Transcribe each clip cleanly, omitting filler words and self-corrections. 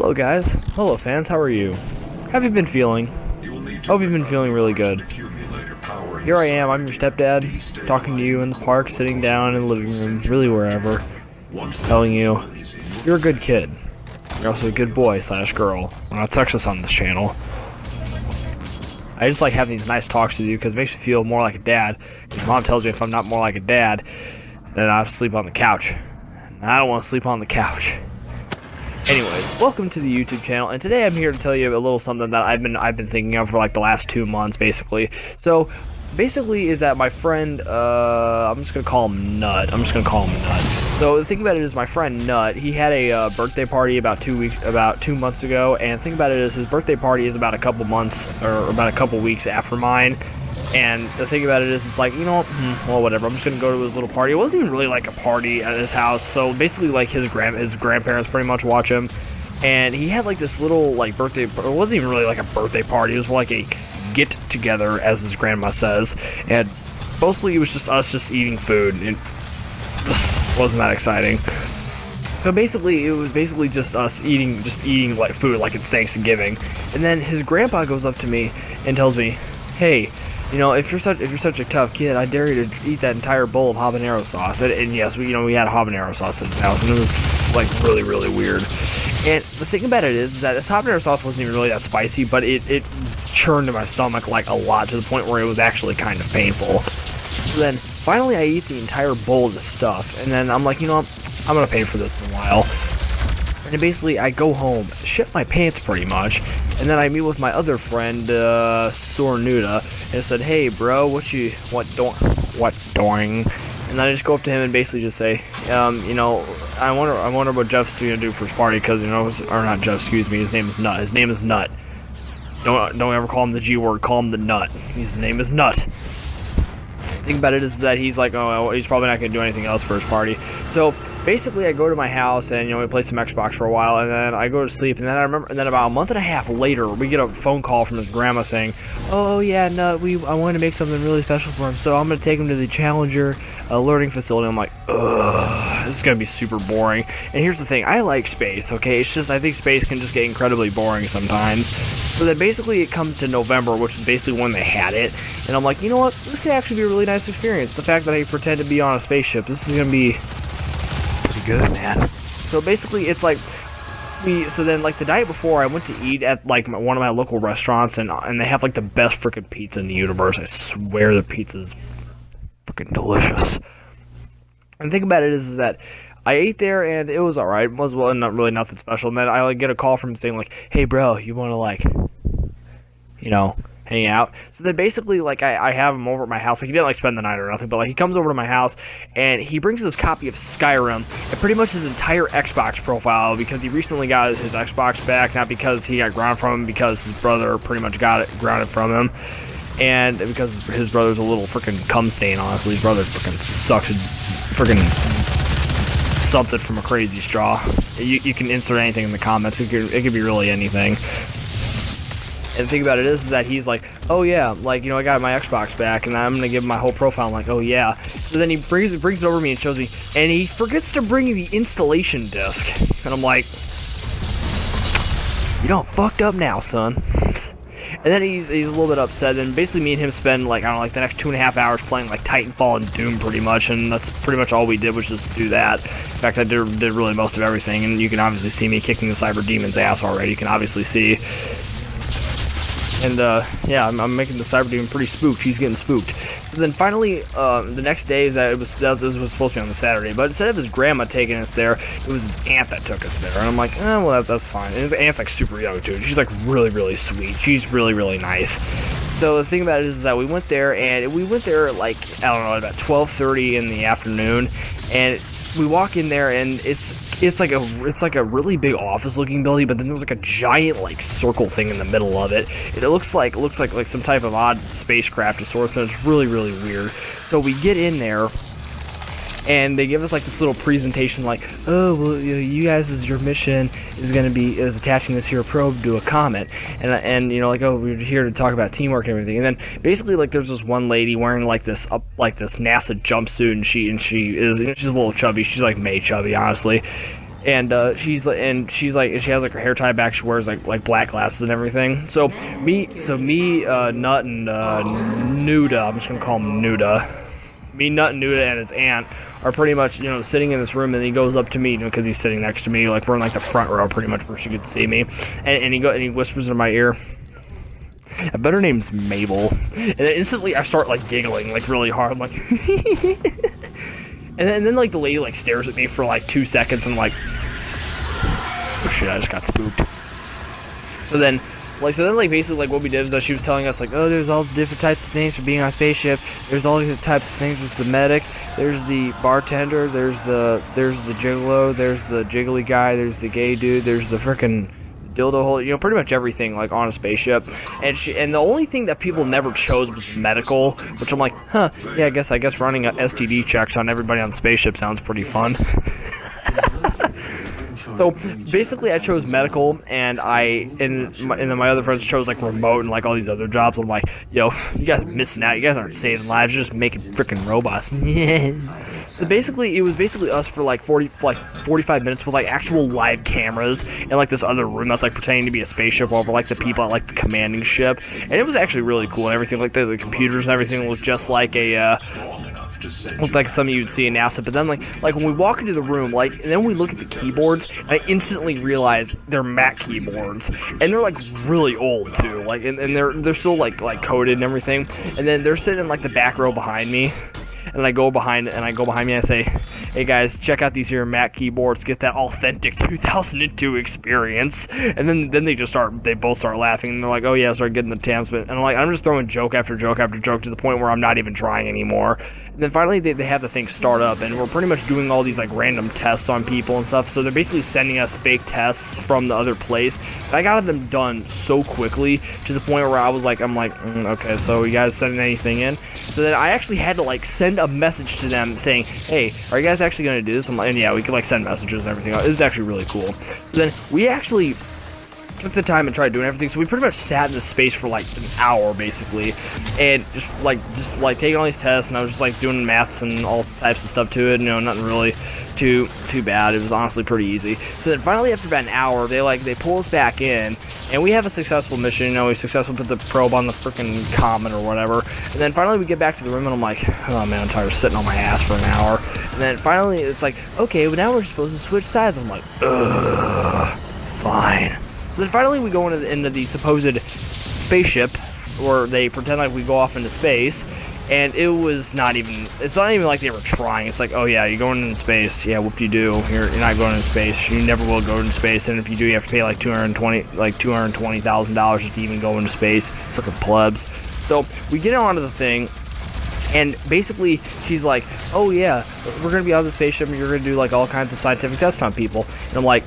Hello guys, hello fans, how are you? How have you been feeling? Hope you've been feeling really good. Here I am, I'm your stepdad, talking to you in the park, sitting down in the living room, really wherever, telling you, you're a good kid. You're also a good boy slash girl. We're not sexist on this channel. I just like having these nice talks with you because it makes me feel more like a dad. Because mom tells me if I'm not more like a dad, then I have to sleep on the couch. And I don't want to sleep on the couch. Anyways, welcome to the YouTube channel, and today I'm here to tell you a little something that I've been thinking of for like the last 2 months, basically. So, basically, is that my friend, I'm just gonna call him Nut. So the thing about it is, my friend Nut, he had a birthday party about 2 months ago, and the thing about it is, his birthday party is about a couple months or about a couple weeks after mine. And the thing about it is, it's like, you know what, well, whatever, I'm just gonna go to his little party. It wasn't even really like a party at his house, so basically, like, his grandparents pretty much watch him, and he had like this little like birthday, it wasn't even really like a birthday party, it was like a get together, as his grandma says, and mostly it was just us just eating food. It just wasn't that exciting. So basically, it was basically just us eating like food, like it's Thanksgiving. And then his grandpa goes up to me and tells me, "Hey, you know, if you're such a tough kid, I dare you to eat that entire bowl of habanero sauce." And yes, we had habanero sauce in his house, and it was like really, really weird. And the thing about it is that this habanero sauce wasn't even really that spicy, but it churned in my stomach like a lot, to the point where it was actually kind of painful. So then finally I eat the entire bowl of the stuff, and then I'm like, you know what, I'm gonna pay for this in a while. And then basically I go home, shit my pants pretty much, and then I meet with my other friend, Sornuda, and I said, "Hey bro, what doing?" And then I just go up to him and basically just say, you know, I wonder what Jeff's gonna do for his party, because, you know, or not Jeff, excuse me, his name is Nut. His name is Nut. Don't ever call him the G word, call him the Nut. His name is Nut. The thing about it is that he's like, oh, he's probably not gonna do anything else for his party. So basically, I go to my house and, you know, we play some Xbox for a while, and then I go to sleep. And then I remember, and then about a month and a half later, we get a phone call from his grandma saying, "Oh yeah, Nut, I want to make something really special for him, so I'm gonna take him to the Challenger learning facility." I'm like, ugh, this is gonna be super boring. And here's the thing, I like space, okay? It's just, I think space can just get incredibly boring sometimes. So then basically it comes to November, which is basically when they had it, and I'm like, you know what, this could actually be a really nice experience. The fact that I pretend to be on a spaceship, this is gonna be pretty good, man. So basically it's like, so then like the night before, I went to eat at like one of my local restaurants, and they have like the best freaking pizza in the universe. I swear the pizza's freaking delicious. And the thing about it is that I ate there and it was alright. It was, well, not really nothing special. And then I like get a call from him saying like, "Hey bro, you want to, like, you know, hang out?" So then basically, like, I have him over at my house. Like, he didn't like spend the night or nothing, but like he comes over to my house and he brings this copy of Skyrim and pretty much his entire Xbox profile, because he recently got his Xbox back, not because he got grounded from him, because his brother pretty much got it grounded from him. And because his brother's a little freaking cum stain, honestly. His brother freaking sucks freaking something from a crazy straw. You can insert anything in the comments. It could be really anything. And the thing about it is that he's like, "Oh yeah, like, you know, I got my Xbox back," and I'm gonna give him my whole profile. I'm like, "Oh yeah." So then he brings it over to me and shows me, and he forgets to bring the installation disc. And I'm like, "You done fucked up now, son." And then he's a little bit upset, and basically me and him spend, like, I don't know, like the next 2.5 hours playing like Titanfall and Doom pretty much, and that's pretty much all we did, was just do that. In fact, I did really most of everything, and you can obviously see me kicking the Cyber Demon's ass already. You can obviously see. And yeah, I'm making the Cyber Demon pretty spooked. He's getting spooked. So then finally, the next day, it was supposed to be on the Saturday, but instead of his grandma taking us there, it was his aunt that took us there. And I'm like, well, that's fine. And his aunt's like super young too. She's like really, really sweet. She's really, really nice. So the thing about it is that we went there like, I don't know, about 12:30 in the afternoon, and we walk in there, and it's like a really big office looking building, but then there's like a giant like circle thing in the middle of it. It looks like some type of odd spacecraft of sorts, and it's really, really weird. So we get in there, and they give us like this little presentation, like, "Oh, well, you guys, your mission is attaching this here probe to a comet," and you know, like, "Oh, we're here to talk about teamwork and everything." And then basically, like, there's this one lady wearing like this NASA jumpsuit, and she is, you know, she's a little chubby. She's like May chubby, honestly. and she has like her hair tied back. She wears like black glasses and everything. So me, Nut and Nuda. I'm just gonna call him Nuda. Me, Nut, and Nuda, and his aunt are pretty much, sitting in this room, and he goes up to me, because he's sitting next to me, like we're in like the front row, pretty much where she could see me, and he whispers in my ear, "I bet her name's Mabel," and then instantly I start like giggling like really hard, I'm like, and then like the lady like stares at me for like 2 seconds, and I'm like, oh shit, I just got spooked. So then basically like what we did is that she was telling us like, oh, there's all the different types of things for being on a spaceship. There's all these types of things. There's the medic, there's the bartender, there's the gigolo, there's the jiggly guy, there's the gay dude, there's the frickin' dildo hole, pretty much everything like on a spaceship. And the only thing that people never chose was medical, which I'm like, huh, yeah, I guess running a STD checks on everybody on the spaceship sounds pretty fun. So basically, I chose medical, and then my other friends chose like remote and like all these other jobs. I'm like, yo, you guys are missing out. You guys aren't saving lives. You're just making freaking robots. So basically, it was basically us for like 45 minutes with like actual live cameras and like this other room that's like pretending to be a spaceship over like the people at like the commanding ship, and it was actually really cool and everything. Like the computers and everything was just like looked like something you'd see in NASA. But then like when we walk into the room, like, and then we look at the keyboards, I instantly realize they're Mac keyboards, and they're like really old too, like, and they're still like coded and everything. And then they're sitting in like the back row behind me, and I go behind me and I say, hey guys, check out these here Mac keyboards, get that authentic 2002 experience. And then they both start laughing, and they're like, oh yeah, start getting the tabs. And I'm just throwing joke after joke after joke to the point where I'm not even trying anymore. And then finally they have the thing start up, and we're pretty much doing all these like random tests on people and stuff. So they're basically sending us fake tests from the other place. And I got them done so quickly to the point where I'm like, okay, so you guys sending anything in? So then I actually had to like send a message to them saying, hey, are you guys actually going to do this? I'm like, and yeah, we could like send messages and everything. It was actually really cool. So then we actually took the time and tried doing everything. So we pretty much sat in this space for like an hour basically, and just taking all these tests, and I was just like doing maths and all types of stuff to it. Nothing really too bad. It was honestly pretty easy. So then finally, after about an hour, they pull us back in, and we have a successful mission. We successfully put the probe on the freaking comet or whatever. And then finally we get back to the room, and I'm like, oh man, I'm tired of sitting on my ass for an hour. And then finally it's like, okay, well now we're supposed to switch sides. I'm like, ugh, fine. So then finally we go into the supposed spaceship, or they pretend like we go off into space, and it's not even like they were trying. It's like, oh yeah, you're going into space, yeah, whoop-de-doo, you're not going into space, you never will go into space, and if you do, you have to pay like $220,000 just to even go into space, frickin' plebs. So we get onto the thing, and basically she's like, oh yeah, we're gonna be on the spaceship, and you're gonna do like all kinds of scientific tests on people. And I'm like,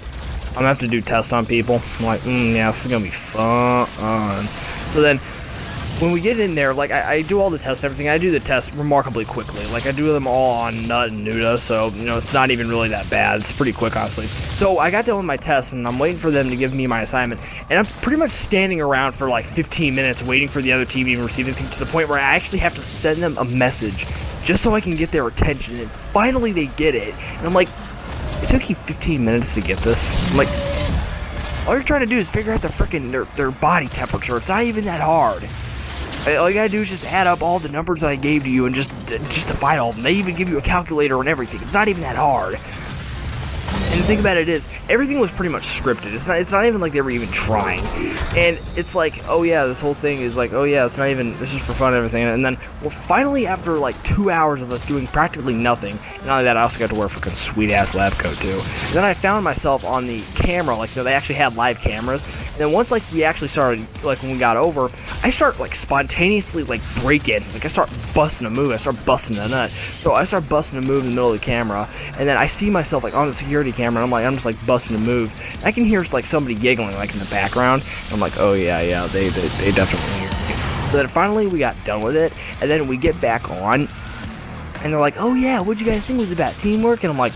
I'm gonna have to do tests on people. I'm like, yeah, this is gonna be fun. So then, when we get in there, like, I do all the tests and everything. I do the tests remarkably quickly. Like, I do them all on Nut and Nuda, so, it's not even really that bad. It's pretty quick, honestly. So, I got done with my tests, and I'm waiting for them to give me my assignment. And I'm pretty much standing around for, like, 15 minutes waiting for the other team to even receive anything, to the point where I actually have to send them a message just so I can get their attention. And finally, they get it. And I'm like, it took you 15 minutes to get this? I'm like, all you're trying to do is figure out their body temperature. It's not even that hard. All you gotta do is just add up all the numbers that I gave to you and just divide all of them. They even give you a calculator and everything. It's not even that hard. And the thing about it is, everything was pretty much scripted. It's not even like they were even trying. And it's like, oh yeah, this whole thing is like, oh yeah, it's just for fun and everything. And then, well, finally, after like 2 hours of us doing practically nothing, and not only that, I also got to wear a freaking sweet ass lab coat too. And then I found myself on the camera, like, they actually had live cameras. And then once like we actually started, like when we got over, I start like spontaneously like breaking, like I start busting a move, I start busting a nut. So I start busting a move in the middle of the camera, and then I see myself like on the security camera, and I'm just like busting a move. And I can hear like somebody giggling like in the background. And I'm like, oh yeah, they definitely hear me. So then finally we got done with it, and then we get back on, and they're like, oh yeah, what'd you guys think? Was it about teamwork? And I'm like,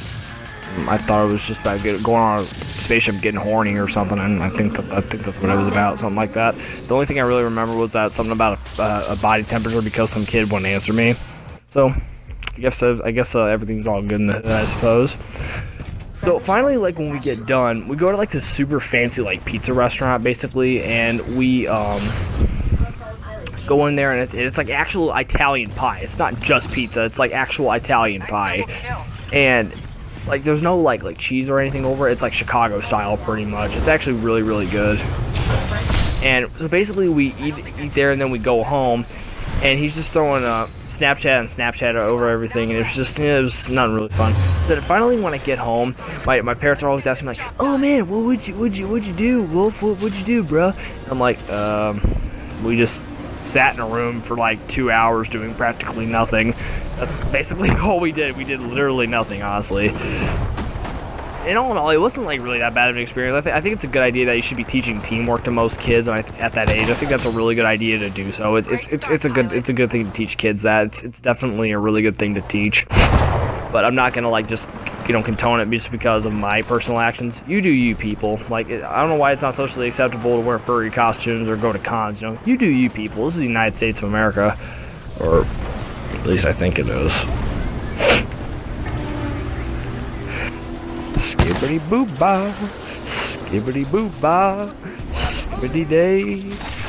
I thought it was just about going on a spaceship getting horny or something, and I think that's what it was about, something like that. The only thing I really remember was that something about a body temperature because some kid wouldn't answer me. So I guess everything's all good in it, I suppose. So finally, like, when we get done, we go to like this super fancy like pizza restaurant basically, and we go in there, and it's like actual Italian pie. It's not just pizza, it's like actual Italian pie. And like there's no like cheese or anything over it. It's like Chicago style pretty much. It's actually really good. And so basically we eat there, and then we go home, and he's just throwing Snapchat over everything, and it was not really fun. So then finally, when I get home, my parents are always asking me like, "Oh man, what'd you do, Wolf? What'd you do, bro?" And I'm like, we just sat in a room for like 2 hours doing practically nothing. That's basically all we did. We did literally nothing, honestly. And all in all, it wasn't like really that bad of an experience. I think it's a good idea that you should be teaching teamwork to most kids at that age. I think that's a really good idea to do so. It's a good thing to teach kids that. It's definitely a really good thing to teach. But I'm not gonna like just condone it just because of my personal actions. You do you, people. Like, I don't know why it's not socially acceptable to wear furry costumes or go to cons. You do you, people. This is the United States of America, or at least I think it is. Skibbity boo ba, skibbity boo ba, skibbity day.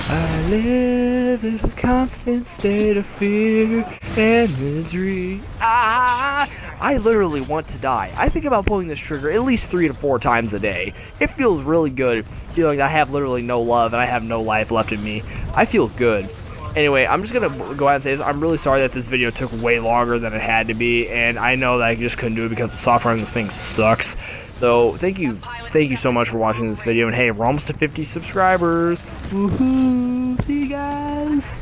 I live in a constant state of fear and misery. I literally want to die. I think about pulling this trigger at least 3 to 4 times a day. It feels really good, feeling I have literally no love and I have no life left in me. I feel good. Anyway, I'm just going to go ahead and say this. I'm really sorry that this video took way longer than it had to be, and I know that I just couldn't do it because the software on this thing sucks. So, thank you so much for watching this video, and hey, we're almost to 50 subscribers. Woohoo! See you guys!